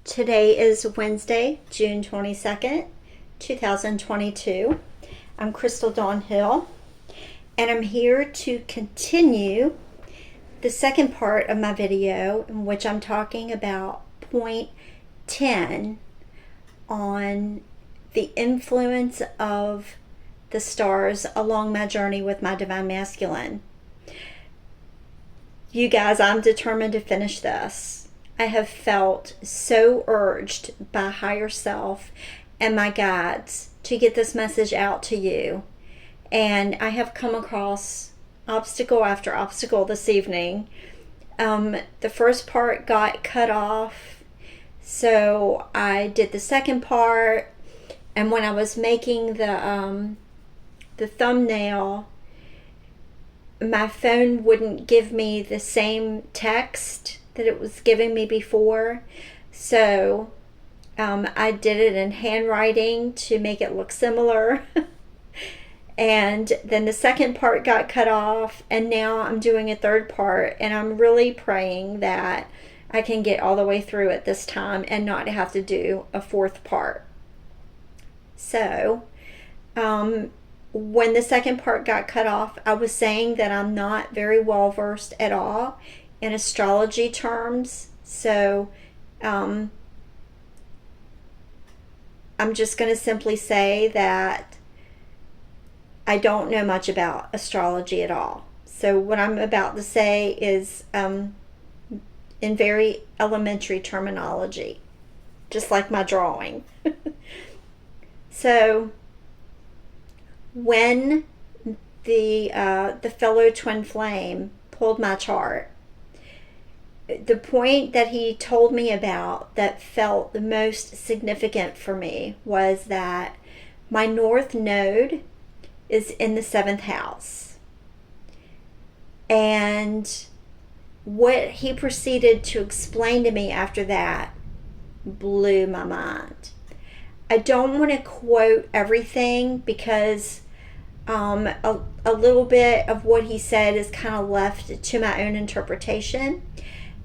Today is Wednesday, June 22nd, 2022. I'm Crystal Dawn Hill, and I'm here to continue the second part of my video in which I'm talking about point 10 on the influence of the stars along my journey with my Divine Masculine. You guys, I'm determined to finish this. I have felt so urged by higher self and my guides to get this message out to you. And I have come across obstacle after obstacle this evening. The first part got cut off, so I did the second part. And when I was making the thumbnail, my phone wouldn't give me the same text that it was giving me before, so I did it in handwriting to make it look similar. And then the second part got cut off, and now I'm doing a third part, and I'm really praying that I can get all the way through it this time and not have to do a fourth part. So when the second part got cut off, I was saying that I'm not very well versed at all in astrology terms, so I'm just going to simply say that I don't know much about astrology at all. So what I'm about to say is in very elementary terminology, just like my drawing. So when the fellow twin flame pulled my chart, the point that he told me about that felt the most significant for me was that my North Node is in the 7th house. And what he proceeded to explain to me after that blew my mind. I don't want to quote everything because a little bit of what he said is kind of left to my own interpretation.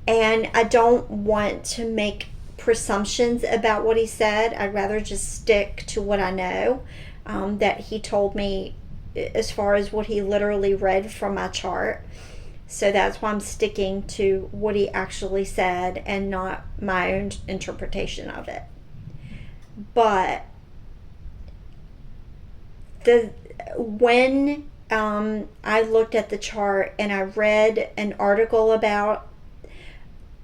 And I don't want to make presumptions about what he said. I'd rather just stick to what I know that he told me as far as what he literally read from my chart. So that's why I'm sticking to what he actually said and not my own interpretation of it. But when I looked at the chart and I read an article about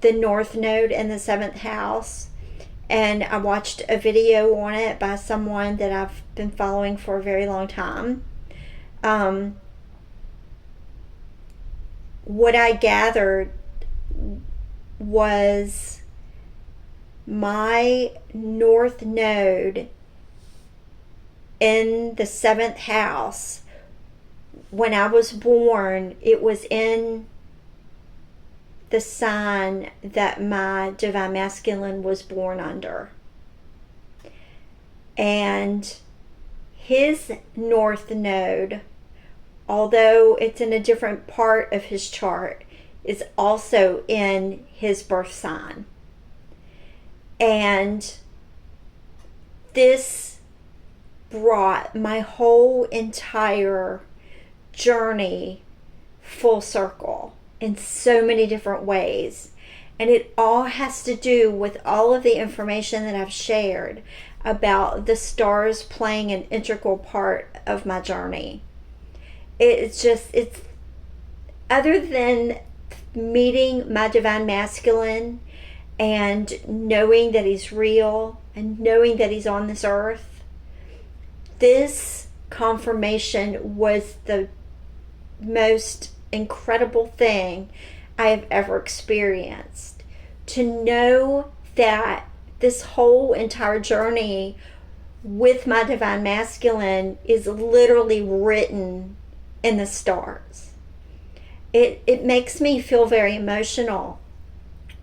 the North Node in the 7th house, and I watched a video on it by someone that I've been following for a very long time, what I gathered was my North Node in the 7th house, when I was born, it was in the sign that my Divine Masculine was born under. And his North Node, although it's in a different part of his chart, is also in his birth sign. And this brought my whole entire journey full circle in so many different ways. And it all has to do with all of the information that I've shared about the stars playing an integral part of my journey. It's other than meeting my Divine Masculine and knowing that he's real and knowing that he's on this earth, this confirmation was the most incredible thing I have ever experienced. To know that this whole entire journey with my Divine Masculine is literally written in the stars. It makes me feel very emotional,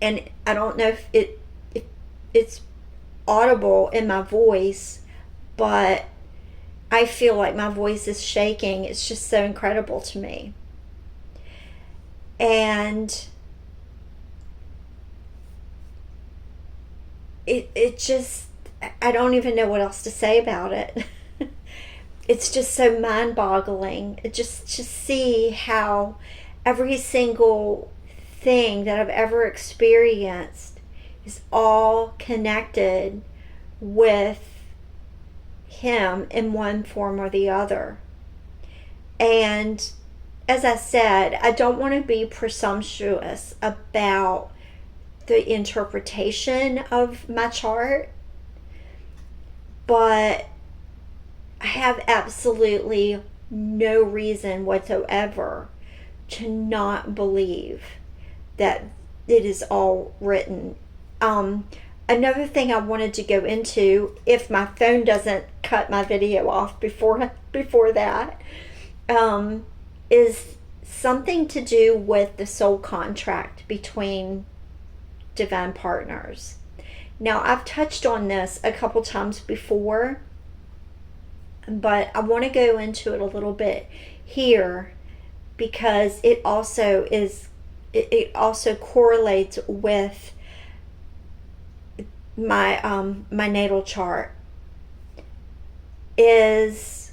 and I don't know if it's audible in my voice, but I feel like my voice is shaking. It's just so incredible to me. And it just, I don't even know what else to say about it. It's just so mind-boggling. Just to see how every single thing that I've ever experienced is all connected with him in one form or the other. And as I said, I don't want to be presumptuous about the interpretation of my chart, but I have absolutely no reason whatsoever to not believe that it is all written. Another thing I wanted to go into, if my phone doesn't cut my video off before that, is something to do with the soul contract between divine partners. Now, I've touched on this a couple times before, but I want to go into it a little bit here because it also correlates with my natal chart. Is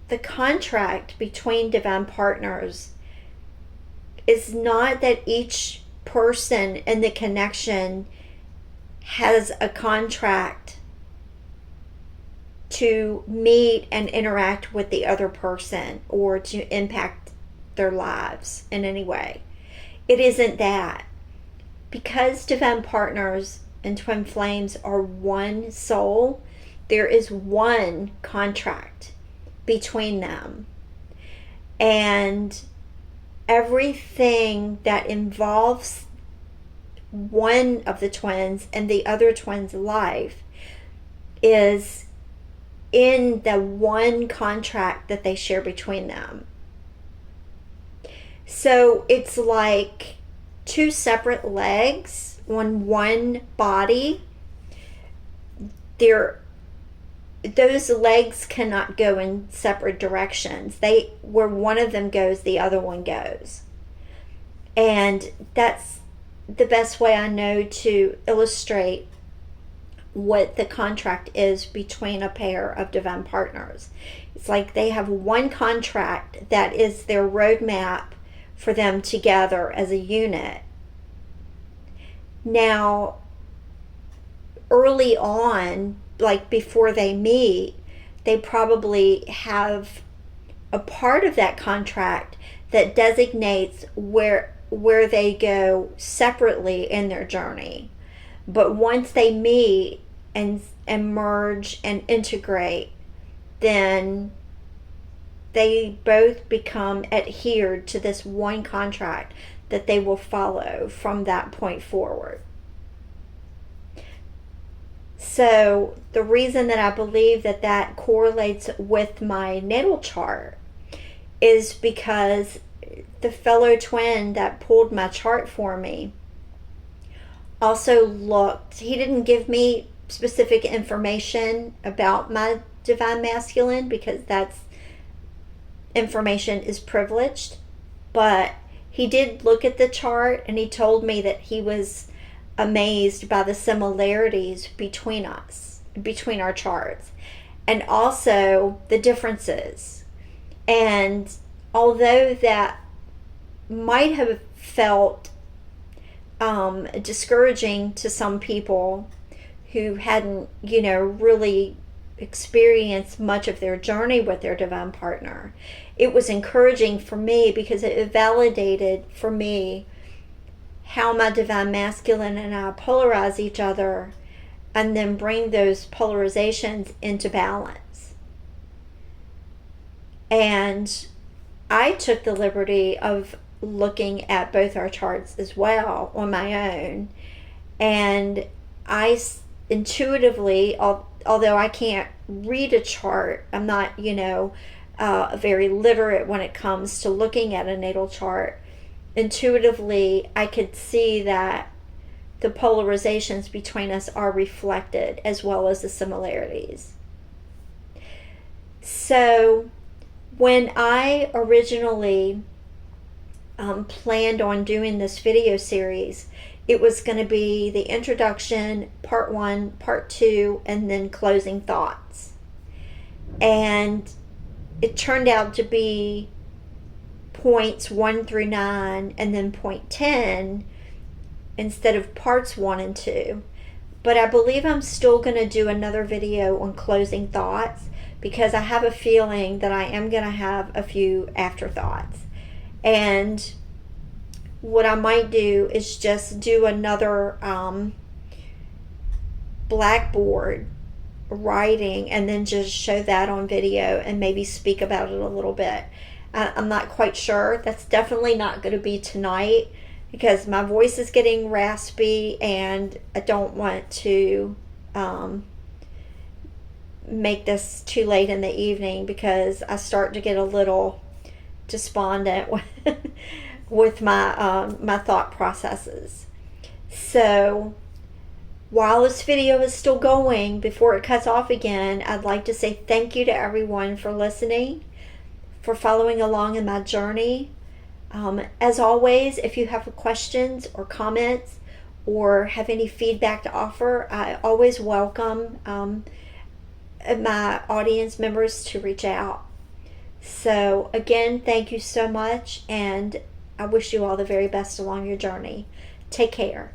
the contract between divine partners is not that each person in the connection has a contract to meet and interact with the other person or to impact their lives in any way. It isn't that. Because divine partners and twin flames are one soul, there is one contract between them. And everything that involves one of the twins and the other twin's life is in the one contract that they share between them. So it's like two separate legs on one body. Those legs cannot go in separate directions. Where one of them goes, the other one goes. And that's the best way I know to illustrate what the contract is between a pair of divine partners. It's like they have one contract that is their roadmap for them together as a unit. Now, early on, like before they meet, they probably have a part of that contract that designates where they go separately in their journey. But once they meet and merge and integrate, then they both become adhered to this one contract that they will follow from that point forward. So the reason that I believe that correlates with my natal chart is because the fellow twin that pulled my chart for me also looked, he didn't give me specific information about my divine masculine because that's information is privileged, but he did look at the chart and he told me that he was amazed by the similarities between us, between our charts, and also the differences. And although that might have felt discouraging to some people who hadn't, really experienced much of their journey with their divine partner, it was encouraging for me because it validated for me how my divine masculine and I polarize each other and then bring those polarizations into balance. And I took the liberty of looking at both our charts as well on my own, and I intuitively, although I can't read a chart, I'm not very literate when it comes to looking at a natal chart, intuitively I could see that the polarizations between us are reflected as well as the similarities. So when I originally planned on doing this video series. It was going to be the introduction, part 1, part 2, and then closing thoughts. And it turned out to be points 1 through 9 and then point 10 instead of parts 1 and 2. But I believe I'm still going to do another video on closing thoughts, because I have a feeling that I am going to have a few afterthoughts. And what I might do is just do another blackboard writing and then just show that on video and maybe speak about it a little bit. I'm not quite sure. That's definitely not going to be tonight, because my voice is getting raspy and I don't want to make this too late in the evening, because I start to get a little despondent with my thought processes. So while this video is still going, before it cuts off again, I'd like to say thank you to everyone for listening, for following along in my journey. As always, if you have questions or comments or have any feedback to offer, I always welcome my audience members to reach out. So again, thank you so much, and I wish you all the very best along your journey. Take care.